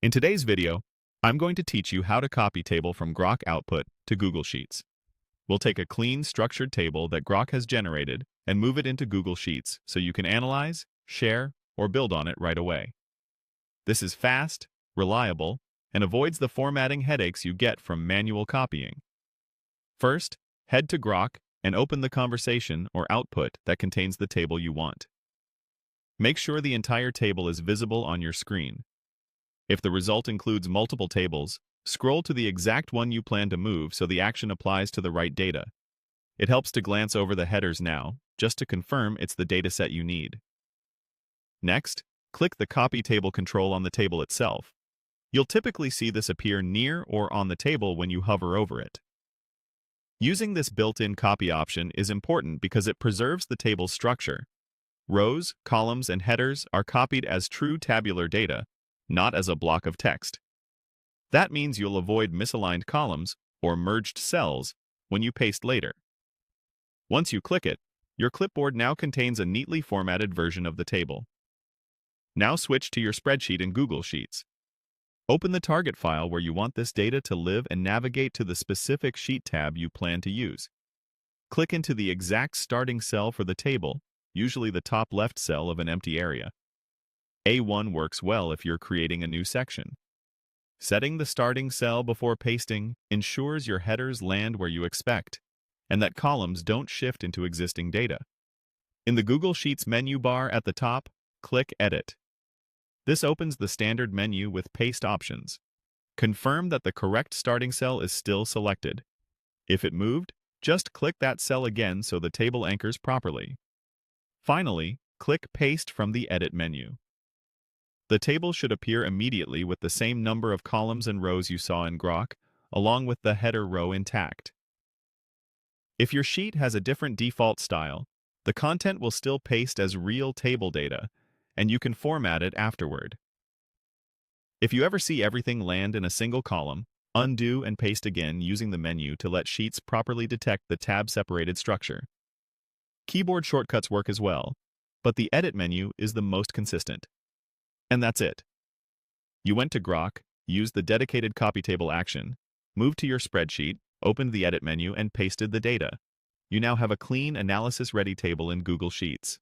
In today's video, I'm going to teach you how to copy table from Grok output to Google Sheets. We'll take a clean, structured table that Grok has generated and move it into Google Sheets so you can analyze, share, or build on it right away. This is fast, reliable, and avoids the formatting headaches you get from manual copying. First, head to Grok and open the conversation or output that contains the table you want. Make sure the entire table is visible on your screen. If the result includes multiple tables, scroll to the exact one you plan to move so the action applies to the right data. It helps to glance over the headers now, just to confirm it's the dataset you need. Next, click the Copy Table control on the table itself. You'll typically see this appear near or on the table when you hover over it. Using this built-in copy option is important because it preserves the table's structure. Rows, columns, and headers are copied as true tabular data, not as a block of text. That means you'll avoid misaligned columns or merged cells when you paste later. Once you click it, your clipboard now contains a neatly formatted version of the table. Now switch to your spreadsheet in Google Sheets. Open the target file where you want this data to live and navigate to the specific sheet tab you plan to use. Click into the exact starting cell for the table, usually the top left cell of an empty area. A1 works well if you're creating a new section. Setting the starting cell before pasting ensures your headers land where you expect, and that columns don't shift into existing data. In the Google Sheets menu bar at the top, click Edit. This opens the standard menu with paste options. Confirm that the correct starting cell is still selected. If it moved, just click that cell again so the table anchors properly. Finally, click Paste from the Edit menu. The table should appear immediately with the same number of columns and rows you saw in Grok, along with the header row intact. If your sheet has a different default style, the content will still paste as real table data, and you can format it afterward. If you ever see everything land in a single column, undo and paste again using the menu to let Sheets properly detect the tab-separated structure. Keyboard shortcuts work as well, but the Edit menu is the most consistent. And that's it. You went to Grok, used the dedicated copy table action, moved to your spreadsheet, opened the Edit menu, and pasted the data. You now have a clean, analysis-ready table in Google Sheets.